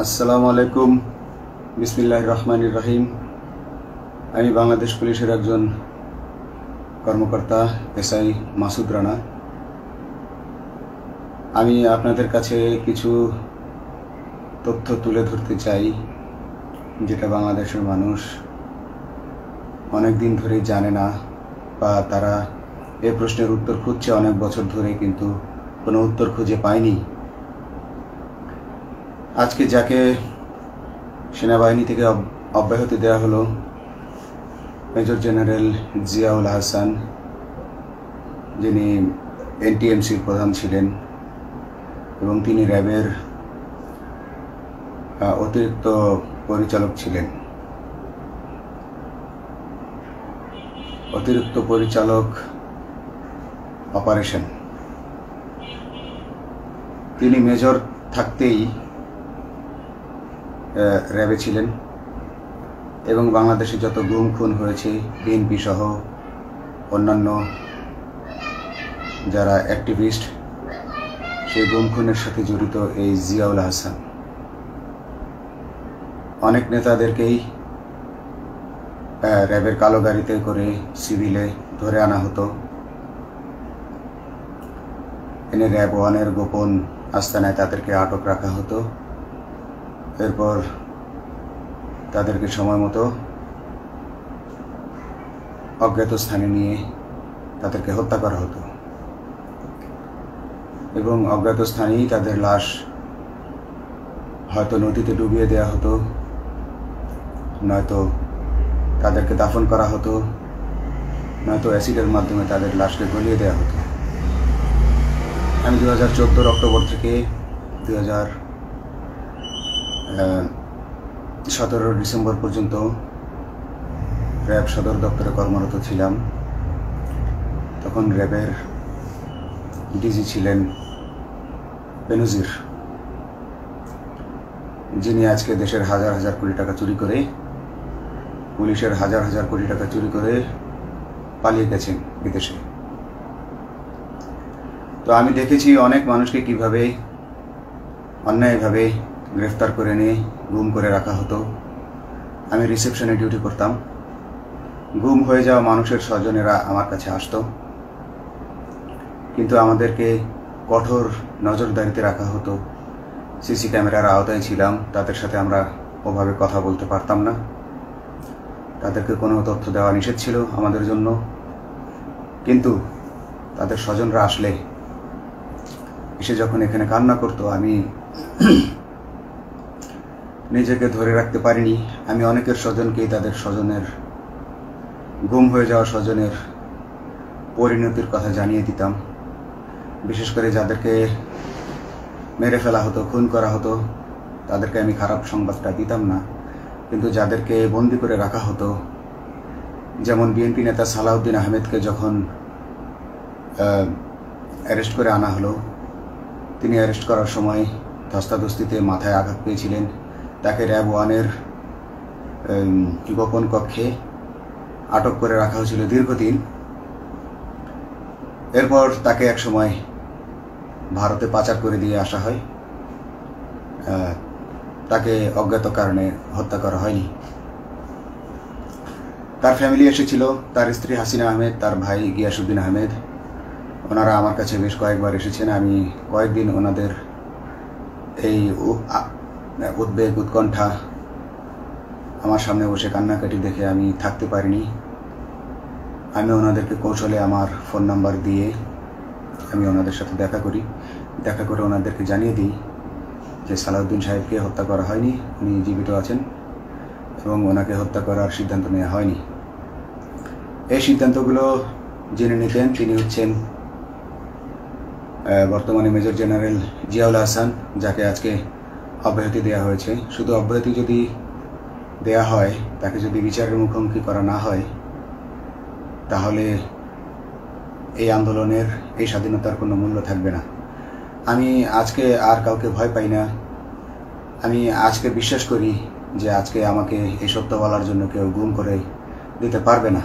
আসসালামু আলাইকুম। বিসমিল্লাহির রহমানির রহিম। আমি বাংলাদেশ পুলিশের একজন কর্মকর্তা এসআই মাসুদ রানা। আমি আপনাদের কাছে কিছু তথ্য তুলে ধরতে চাই, যেটা বাংলাদেশের মানুষ অনেক দিন ধরেই জানে না, বা তারা এই প্রশ্নের উত্তর খুঁজছে অনেক বছর ধরে, কিন্তু কোনো উত্তর খুঁজে পায়নি। আজকে যাকে সেনাবাহিনী থেকে অব্যাহতি দেওয়া হলো, মেজর জেনারেল জিয়াউল হাসান, যিনি এনটিএমসির প্রধান ছিলেন এবং তিনি র্যাবের অতিরিক্ত পরিচালক ছিলেন। অতিরিক্ত পরিচালক অপারেশন। তিনি মেজর থাকতেই র্যাবে ছিলেন এবং বাংলাদেশে যত গুম খুন হয়েছে, বিএনপি সহ অন্যান্য যারা অ্যাক্টিভিস্ট, সেই গুম খুনের সাথে জড়িত এই জিয়াউল হাসান। অনেক নেতাদেরকেই র্যাবের কালো গাড়িতে করে সিভিলে ধরে আনা হতো, এনে র্যাব ওয়ানের গোপন আস্তানায় তাদেরকে আটক রাখা হতো। এরপর তাদেরকে সময় মতো অজ্ঞাত স্থানে নিয়ে তাদেরকে হত্যা করা হতো এবং অজ্ঞাত স্থানেই তাদের লাশ হয়তো নদীতে ডুবিয়ে দেওয়া হতো, নয়তো তাদেরকে দাফন করা হতো, নয়তো অ্যাসিডের মাধ্যমে তাদের লাশকে গলিয়ে দেওয়া হতো। আমি 2014 অক্টোবর থেকে 2017 ডিসেম্বর পর্যন্ত র্যাব সদর দপ্তরে কর্মরত ছিলাম। তখন র্যাবের ডিজি ছিলেন বেনজির, যিনি আজকে দেশের হাজার হাজার কোটি টাকা চুরি করে, পুলিশের হাজার হাজার কোটি টাকা চুরি করে পালিয়ে গেছেন বিদেশে। তো আমি দেখেছি অনেক মানুষকে কিভাবে অন্যায়ভাবে গ্রেফতার করে নিয়ে গুম করে রাখা হতো। আমি রিসেপশনে ডিউটি করতাম। গুম হয়ে যাওয়া মানুষের স্বজনেরা আমার কাছে আসতো, কিন্তু আমাদেরকে কঠোর নজরদারিতে রাখা হতো। সিসি ক্যামেরার আওতায় ছিলাম, তাদের সাথে আমরা ওভাবে কথা বলতে পারতাম না। তাদেরকে কোনো তথ্য দেওয়া নিষেধ ছিল আমাদের জন্য। কিন্তু তাদের স্বজনরা আসলে এসে যখন এখানে কান্না করতো, আমি নিজেকে ধরে রাখতে পারিনি। আমি অনেকের স্বজনকেই তাদের স্বজনের, গুম হয়ে যাওয়া স্বজনের পরিণতির কথা জানিয়ে দিতাম। বিশেষ করে যাদেরকে মেরে ফেলা হতো, খুন করা হতো, তাদেরকে আমি খারাপ সংবাদটা দিতাম না। কিন্তু যাদেরকে বন্দি করে রাখা হতো, যেমন বিএনপি নেতা সালাউদ্দিন আহমেদকে যখন অ্যারেস্ট করে আনা হলো, তিনি অ্যারেস্ট করার সময় ধস্তাধস্তিতে মাথায় আঘাত পেয়েছিলেন। তাকে র্যাব ওয়ানের গোপন কক্ষে আটক করে রাখা হয়েছিল দীর্ঘদিন। এরপর তাকে এক সময় ভারতে পাচার করে দিয়ে আসা হয়। তাকে অজ্ঞাত কারণে হত্যা করা হয়নি। তার ফ্যামিলি এসেছিল, তার স্ত্রী হাসিনা আহমেদ, তার ভাই গিয়াসউদ্দিন আহমেদ। ওনারা আমার কাছে বেশ কয়েকবার এসেছেন। আমি কয়েকদিন ওনাদের এই উদ্বেগ, উৎকণ্ঠা, আমার সামনে বসে কান্নাকাটি দেখে আমি থাকতে পারিনি। আমি ওনাদেরকে কৌশলে আমার ফোন নাম্বার দিয়ে আমি ওনাদের সাথে দেখা করে ওনাদেরকে জানিয়ে দিই যে সালাউদ্দিন সাহেবকে হত্যা করা হয়নি, উনি জীবিত আছেন এবং ওনাকে হত্যা করার সিদ্ধান্ত নেওয়া হয়নি। এই সিদ্ধান্তগুলো জেনে নিতেন তিনি হচ্ছেন বর্তমানে মেজর জেনারেল জিয়াউল হাসান, যাকে আজকে অব্যাহতি দেওয়া হয়েছে। শুধু অব্যাহতি যদি দেয়া হয়, তাকে যদি বিচারের মুখোমুখি করা না হয়, তাহলে এই আন্দোলনের, এই স্বাধীনতার কোনো মূল্য থাকবে না। আমি আজকে আর কাউকে ভয় পাই না। আমি আজকে বিশ্বাস করি যে আজকে আমাকে এই সত্য বলার জন্য কেউ গুম করে দিতে পারবে না,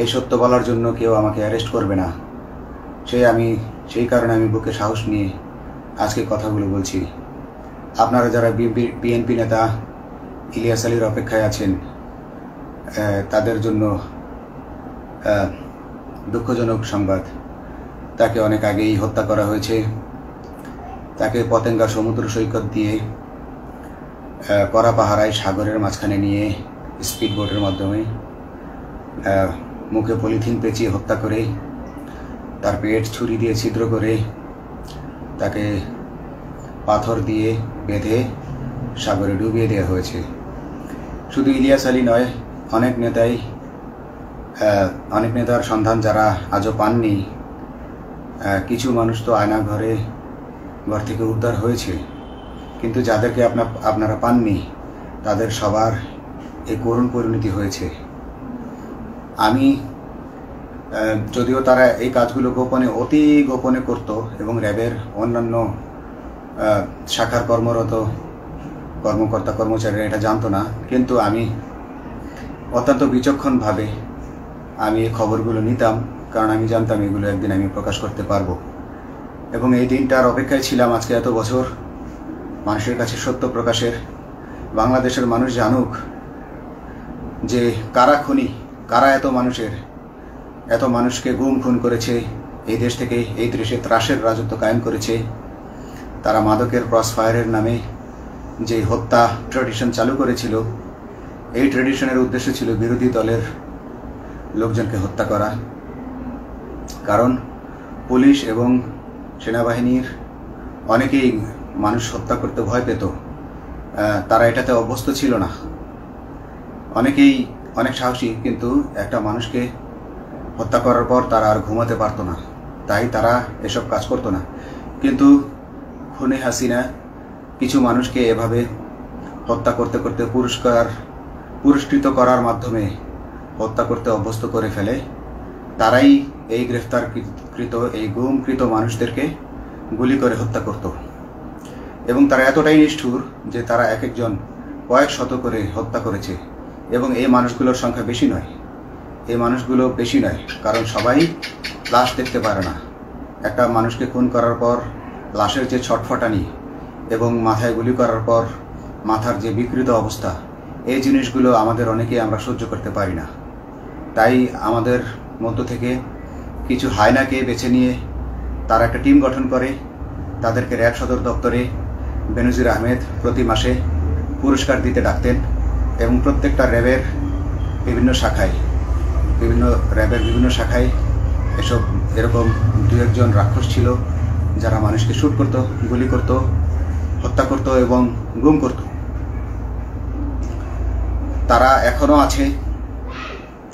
এই সত্য বলার জন্য কেউ আমাকে অ্যারেস্ট করবে না। সেই কারণে আমি বুকে সাহস নিয়ে আজকে কথাগুলো বলছি। আপনারা যারা বিএনপি নেতা ইলিয়াস আলীর অপেক্ষায় আছেন, তাদের জন্য দুঃখজনক সংবাদ। তাকে অনেক আগেই হত্যা করা হয়েছে। তাকে পতেঙ্গা সমুদ্র সৈকত দিয়ে কড়া পাহারায় সাগরের মাঝখানে নিয়ে স্পিডবোটের মাধ্যমে মুখে পলিথিন পেঁচিয়ে হত্যা করে, তার পেট ছুরি দিয়ে ছিদ্র করে, তাকে পাথর দিয়ে বেঁধে সাগরে ডুবিয়ে দেওয়া হয়েছে। শুধু ইলিয়াস আলী নয়, অনেক নেতার সন্ধান যারা আজও পাননি। কিছু মানুষ তো ঘর থেকে উদ্ধার হয়েছে, কিন্তু যাদেরকে আপনারা পাননি তাদের সবার এই করুণ পরিণতি হয়েছে। আমি যদিও তারা এই কাজগুলো গোপনে, অতি গোপনে করত এবং র্যাবের অন্যান্য শাখার কর্মরত কর্মকর্তা কর্মচারীরা এটা জানতো না, কিন্তু আমি অত্যন্ত বিচক্ষণভাবে আমি এই খবরগুলো নিতাম, কারণ আমি জানতাম এগুলো একদিন আমি প্রকাশ করতে পারবো। এবং এই দিনটার অপেক্ষায় ছিলাম আজকে এত বছর, মানুষের কাছে সত্য প্রকাশের। বাংলাদেশের মানুষ জানুক যে কারা খুনি, কারা এত মানুষকে গুম খুন করেছে, এই দেশ থেকে এই দেশে ত্রাসের রাজত্ব কায়েম করেছে। তারা মাদকের ক্রস ফায়ারের নামে যে হত্যা ট্র্যাডিশন চালু করেছিল, এই ট্র্যাডিশনের উদ্দেশ্য ছিল বিরোধী দলের লোকজনকে হত্যা করা। কারণ পুলিশ এবং সেনাবাহিনীর অনেকেই মানুষ হত্যা করতে ভয় পেত, তারা এটাতে অভ্যস্ত ছিল না। অনেকেই অনেক সাহসী, কিন্তু একটা মানুষকে হত্যা করার পর তারা আর ঘুমাতে পারতো না, তাই তারা এসব কাজ করতো না। কিন্তু খুনে হাসিনা কিছু মানুষকে এভাবে হত্যা করতে করতে পুরস্কৃত করার মাধ্যমে হত্যা করতে অভ্যস্ত করে ফেলে। তারাই এই গ্রেফতারকৃত, এই গুমকৃত মানুষদেরকে গুলি করে হত্যা করত। এবং তারা এতটাই নিষ্ঠুর যে তারা এক একজন কয়েক শত করে হত্যা করেছে। এবং এই মানুষগুলোর সংখ্যা বেশি নয়, কারণ সবাই লাশ দেখতে পারে না। একটা মানুষকে খুন করার পর লাশের যে ছটফটানি এবং মাথায় গুলি করার পর মাথার যে বিকৃত অবস্থা, এই জিনিসগুলো আমাদের অনেকেই আমরা সহ্য করতে পারি না। তাই আমাদের মধ্য থেকে কিছু হায়নাকে বেছে নিয়ে তারা একটা টিম গঠন করে। তাদেরকে র্যাব সদর দপ্তরে বেনজির আহমেদ প্রতি মাসে পুরস্কার দিতে ডাকতেন এবং প্রত্যেকটা র্যাবের বিভিন্ন শাখায় এরকম দু একজন রাক্ষস ছিল যারা মানুষকে শ্যুট করত, গুলি করত, হত্যা করত এবং গুম করত। তারা এখনও আছে।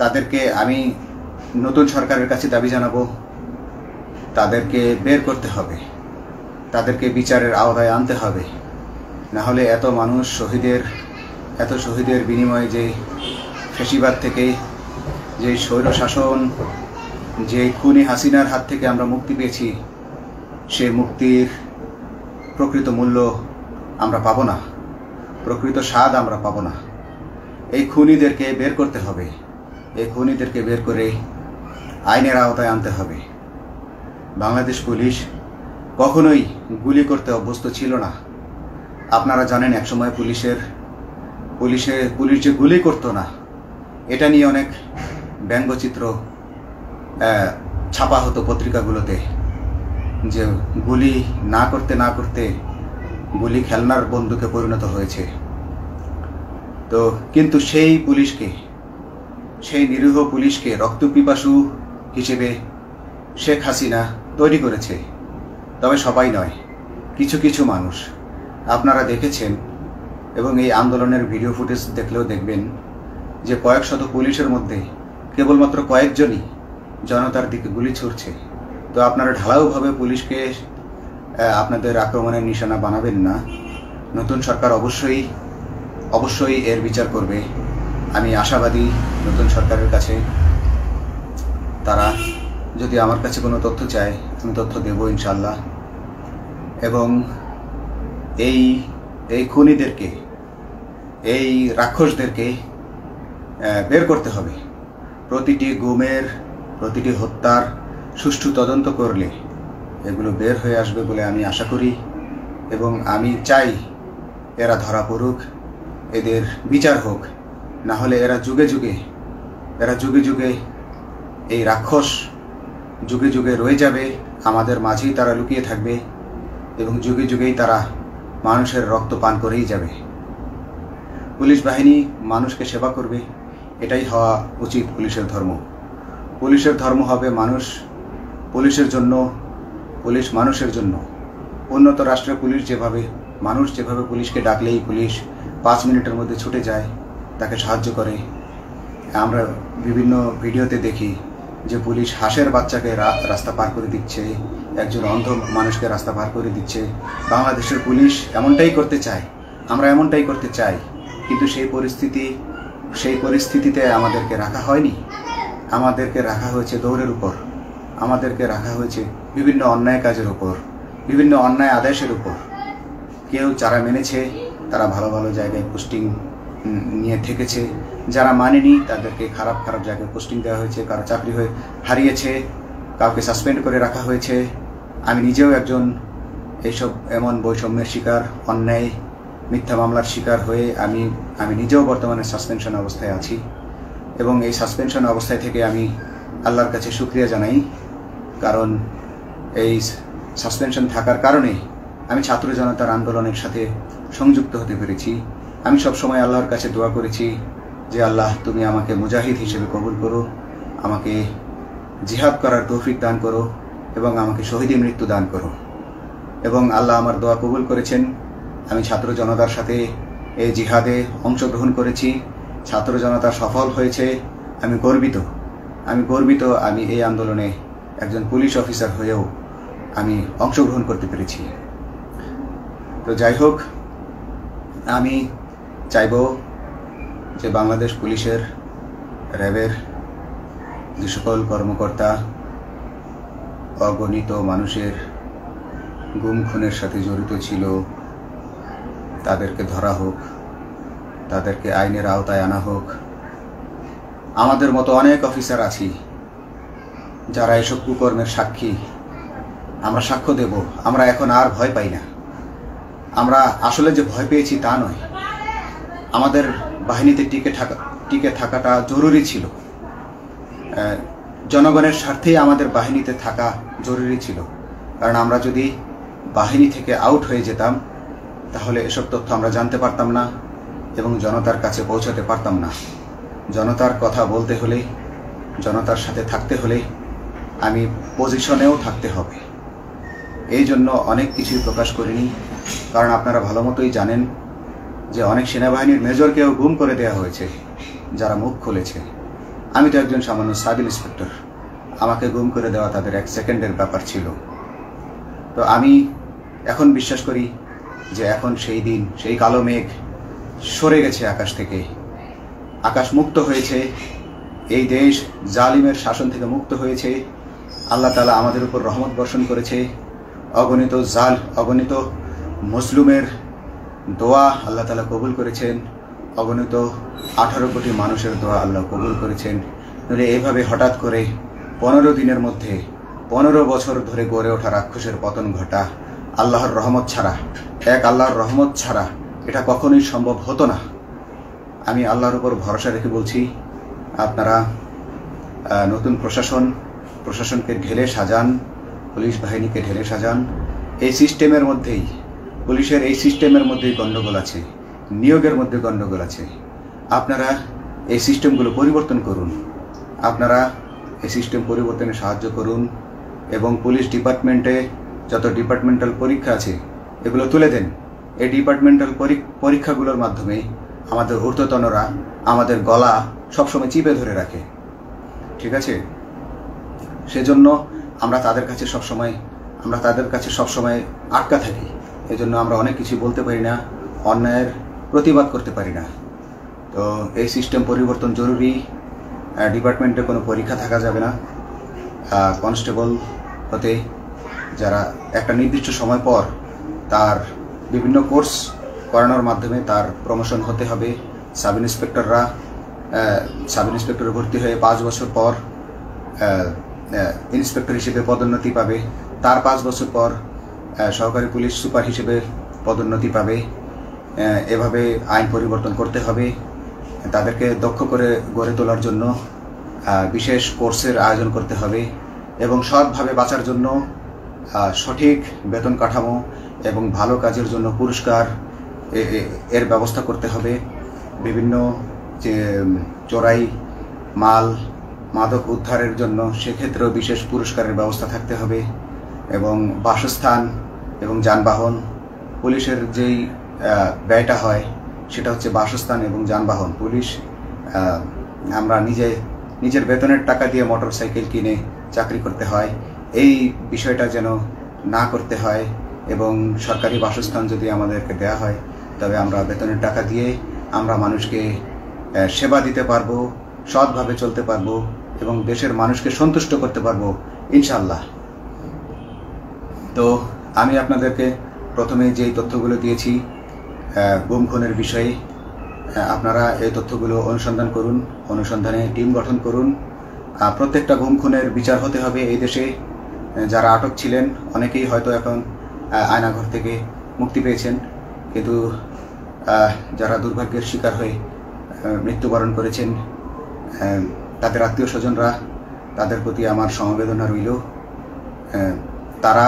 তাদেরকে আমি নতুন সরকারের কাছে দাবি জানাবো, তাদেরকে বের করতে হবে, তাদেরকে বিচারের আওতায় আনতে হবে। না হলে এত শহীদের বিনিময়ে যে ফ্যাসিবাদ থেকে, যে স্বৈর শাসন, যে খুনি হাসিনার হাত থেকে আমরা মুক্তি পেয়েছি, সে মুক্তির প্রকৃত মূল্য আমরা পাবো না, প্রকৃত স্বাদ আমরা পাবো না। এই খুনিদেরকে বের করতে হবে, এই খুনিদেরকে বের করে আইনের আওতায় আনতে হবে। বাংলাদেশ পুলিশ কখনোই গুলি করতে অভ্যস্ত ছিল না। আপনারা জানেন একসময় পুলিশ যে গুলি করতো না, এটা নিয়ে অনেক ব্যঙ্গচিত্র ছাপা হতো পত্রিকাগুলোতে, যে গুলি না করতে গুলি খেলনার বন্দুকে পরিণত হয়েছে। তো কিন্তু সেই নিরীহ পুলিশকে রক্তপিপাসু হিসেবে শেখ হাসিনা তৈরি করেছে। তবে সবাই নয়, কিছু কিছু মানুষ। আপনারা দেখেছেন এবং এই আন্দোলনের ভিডিও ফুটেজ দেখলেও দেখবেন যে কয়েক শত পুলিশের মধ্যে কেবলমাত্র কয়েকজনই জনতার দিকে গুলি ছুড়ছে। তো আপনারা ঢালাওভাবে পুলিশকে আপনাদের আক্রমণের নিশানা বানাবেন না। নতুন সরকার অবশ্যই এর বিচার করবে। আমি আশাবাদী নতুন সরকারের কাছে। তারা যদি আমার কাছে কোনো তথ্য চায়, আমি তথ্য দেব ইনশাল্লাহ। এবং এই খুনিদেরকে, এই রাক্ষসদেরকে বের করতে হবে। প্রতিটি গুমের, প্রতিটি হত্যার সুষ্ঠু তদন্ত করলে এগুলো বের হয়ে আসবে বলে আমি আশা করি। এবং আমি চাই এরা ধরা পড়ুক, এদের বিচার হোক, না হলে এরা যুগে যুগে এই রাক্ষস যুগে যুগে রয়ে যাবে, আমাদের মাঝেই তারা লুকিয়ে থাকবে এবং যুগে যুগেই তারা মানুষের রক্ত পান করেই যাবে। পুলিশ বাহিনী মানুষকে সেবা করবে, এটাই হওয়া উচিত পুলিশের ধর্ম। পুলিশের ধর্ম হবে মানুষ পুলিশের জন্য, পুলিশ মানুষের জন্য। উন্নত রাষ্ট্রের পুলিশ মানুষ যেভাবে পুলিশকে ডাকলেই পুলিশ 5 মিনিটের মধ্যে ছুটে যায়, তাকে সাহায্য করে। আমরা বিভিন্ন ভিডিওতে দেখি যে পুলিশ হাঁসের বাচ্চাকে রাস্তা পার করে দিচ্ছে, একজন অন্ধ মানুষকে রাস্তা পার করে দিচ্ছে। বাংলাদেশের পুলিশ এমনটাই করতে চায়, আমরা এমনটাই করতে চাই, কিন্তু সেই পরিস্থিতিতে আমাদেরকে রাখা হয়নি। আমাদেরকে রাখা হয়েছে দৌড়ের উপর, আমাদেরকে রাখা হয়েছে বিভিন্ন অন্যায় কাজের উপর, বিভিন্ন অন্যায় আদেশের উপর। কেউ যারা মেনেছে তারা ভালো ভালো জায়গায় পোস্টিং নিয়ে থেকেছে, যারা মানেনি তাদেরকে খারাপ জায়গায় পোস্টিং দেওয়া হয়েছে, কারো চাকরি হয়ে হারিয়েছে, কাউকে সাসপেন্ড করে রাখা হয়েছে। আমি নিজেও একজন এইসব এমন বৈষম্যের শিকার, অন্যায় মিথ্যা মামলার শিকার হয়ে আমি নিজেও বর্তমানে সাসপেনশন অবস্থায় আছি এবং এই সাসপেনশন অবস্থায় থেকে আমি আল্লাহর কাছে শুকরিয়া জানাই, কারণ এই সাসপেনশন থাকার কারণে আমি ছাত্র জনতার আন্দোলনের সাথে সংযুক্ত হতে পেরেছি। আমি সবসময় আল্লাহর কাছে দোয়া করেছি যে আল্লাহ তুমি আমাকে মুজাহিদ হিসেবে কবুল করো, আমাকে জিহাদ করার তৌফিক দান করো এবং আমাকে শহীদী মৃত্যু দান করো। এবং আল্লাহ আমার দোয়া কবুল করেছেন। আমি ছাত্র জনতার সাথে এই জিহাদে অংশগ্রহণ করেছি, ছাত্র জনতা সফল হয়েছে। আমি গর্বিত আমি এই আন্দোলনে একজন পুলিশ অফিসার হয়েও আমি অংশগ্রহণ করতে পেরেছি। তো যাই হোক, আমি চাইব যে বাংলাদেশ পুলিশের, র্যাবের যে সকল কর্মকর্তা অগণিত মানুষের গুম খুনের সাথে জড়িত ছিল তাদেরকে ধরা হোক, তাদেরকে আইনের আওতায় আনা হোক। আমাদের মতো অনেক অফিসার আছি যারা এসব কুকর্মের সাক্ষী, আমরা সাক্ষ্য দেব। আমরা এখন আর ভয় পাই না। আমরা আসলে যে ভয় পেয়েছি তা নয়, আমাদের বাহিনীতে টিকে থাকাটা জরুরি ছিল। জনগণের স্বার্থেই আমাদের বাহিনীতে থাকা জরুরি ছিল, কারণ আমরা যদি বাহিনী থেকে আউট হয়ে যেতাম তাহলে এসব তথ্য আমরা জানতে পারতাম না এবং জনতার কাছে পৌঁছাতে পারতাম না। জনতার কথা বলতে হলে, জনতার সাথে থাকতে হলে আমি পজিশনেও থাকতে হবে। এই জন্য অনেক কিছুই প্রকাশ করিনি, কারণ আপনারা ভালো মতোই জানেন যে অনেক সেনাবাহিনীর মেজরকেও গুম করে দেওয়া হয়েছে যারা মুখ খুলেছে। আমি তো একজন সামান্য সাব ইন্সপেক্টর, আমাকে গুম করে দেওয়া তাদের 1 সেকেন্ডের ব্যাপার ছিল। তো আমি এখন বিশ্বাস করি যে এখন সেই দিন, সেই কালো মেঘ সরে গেছে আকাশ থেকে, আকাশ মুক্ত হয়েছে, এই দেশ জালিমের শাসন থেকে মুক্ত হয়েছে। আল্লাহ তাআলা আমাদের উপর রহমত বর্ষণ করেছে। অগণিত মুসলিমের দোয়া আল্লাহ তাআলা কবুল করেছেন, অগণিত 18 কোটি মানুষের দোয়া আল্লাহ কবুল করেছেন। নইলে এইভাবে হঠাৎ করে 15 দিনের মধ্যে 15 বছর ধরে গড়ে ওঠা রাক্ষসের পতন ঘটা আল্লাহর রহমত ছাড়া, আল্লাহর রহমত ছাড়া এটা কখনোই সম্ভব হতো না। আমি আল্লাহর উপর ভরসা রেখে বলছি, আপনারা নতুন প্রশাসনকে ঢেলে সাজান, পুলিশ বাহিনীকে ঢেলে সাজান। এই সিস্টেমের মধ্যেই, পুলিশের এই সিস্টেমের মধ্যেই গণ্ডগোল আছে, নিয়োগের মধ্যে গণ্ডগোল আছে। আপনারা এই সিস্টেমগুলো পরিবর্তন করুন, আপনারা এই সিস্টেম পরিবর্তনে সাহায্য করুন এবং পুলিশ ডিপার্টমেন্টে যত ডিপার্টমেন্টাল পরীক্ষা আছে এগুলো তুলে দেন। এই ডিপার্টমেন্টাল পরীক্ষাগুলোর মাধ্যমে আমাদের ঊর্ধ্বতনরা আমাদের গলা সবসময় চিপে ধরে রাখে, ঠিক আছে? সেজন্য আমরা তাদের কাছে সবসময় আটকা থাকি। এজন্য আমরা অনেক কিছু বলতে পারি না, অন্যায়ের প্রতিবাদ করতে পারি না। তো এই সিস্টেম পরিবর্তন জরুরি। ডিপার্টমেন্টে কোনো পরীক্ষা থাকা যাবে না। কনস্টেবল হতে যারা একটা নির্দিষ্ট সময় পর তার বিভিন্ন কোর্স করানোর মাধ্যমে তার প্রমোশন হতে হবে। সাব ইন্সপেক্টরে ভর্তি হয়ে 5 বছর পর ইন্সপেক্টর হিসেবে পদোন্নতি পাবে, তার 5 বছর পর সহকারী পুলিশ সুপার হিসেবে পদোন্নতি পাবে। এভাবে আইন পরিবর্তন করতে হবে। তাদেরকে দক্ষ করে গড়ে তোলার জন্য বিশেষ কোর্সের আয়োজন করতে হবে এবং সৎভাবে বাঁচার জন্য সঠিক বেতন কাঠামো এবং ভালো কাজের জন্য পুরস্কার এর ব্যবস্থা করতে হবে। বিভিন্ন যে চোরাই মাল মাদক উদ্ধারের জন্য সেক্ষেত্রেও বিশেষ পুরস্কারের ব্যবস্থা থাকতে হবে এবং বাসস্থান এবং যানবাহন, পুলিশের যেই ব্যয়টা হয় সেটা হচ্ছে বাসস্থান এবং যানবাহন। পুলিশ আমরা নিজের বেতনের টাকা দিয়ে মোটরসাইকেল কিনে চাকরি করতে হয়, এই বিষয়টা যেন না করতে হয় এবং সরকারি বাসস্থান যদি আমাদেরকে দেয়া হয় তবে আমরা বেতনের টাকা দিয়ে আমরা মানুষকে সেবা দিতে পারবো, সৎভাবে চলতে পারবো এবং দেশের মানুষকে সন্তুষ্ট করতে পারবো ইনশাআল্লাহ। তো আমি আপনাদেরকে প্রথমে যেই তথ্যগুলো দিয়েছি গুম খুনের বিষয়ে, আপনারা এই তথ্যগুলো অনুসন্ধান করুন, অনুসন্ধানে টিম গঠন করুন। প্রত্যেকটা গুম খুনের বিচার হতে হবে এই দেশে। যারা আটক ছিলেন অনেকেই হয়তো এখন আয়নাঘর থেকে মুক্তি পেয়েছেন, কিন্তু যারা দুর্ভাগ্যের শিকার হয়ে মৃত্যুবরণ করেছেন তাদের আত্মীয় স্বজনরা, তাদের প্রতি আমার সমবেদনা রইল। তারা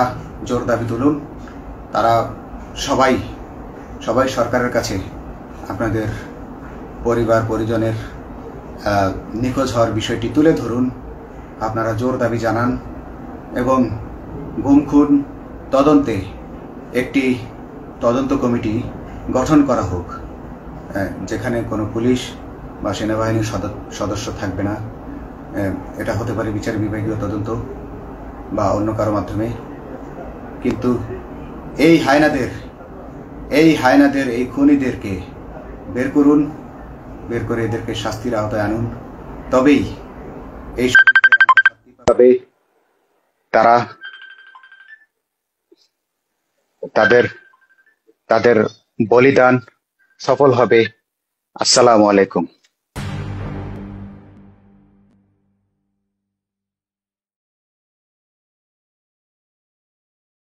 জোর দাবি তুলুন, তারা সবাই সরকারের কাছে আপনাদের পরিবার পরিজনের নিখোঁজ হওয়ার বিষয়টি তুলে ধরুন, আপনারা জোর দাবি জানান এবং গুম খুন তদন্তে একটি তদন্ত কমিটি গঠন করা হোক, যেখানে কোনো পুলিশ বা সেনাবাহিনীর সদস্য থাকবে না। এটা হতে পারে বিচার বিভাগীয় তদন্ত বা অন্য কারো মাধ্যমে, কিন্তু এই হায়নাদের এই খুনিদেরকে বের করুন, বের করে এদেরকে শাস্তির আওতায় আনুন, তবেই এই তারা তাদের বলিদান সফল হবে। আসসালামু আলাইকুম।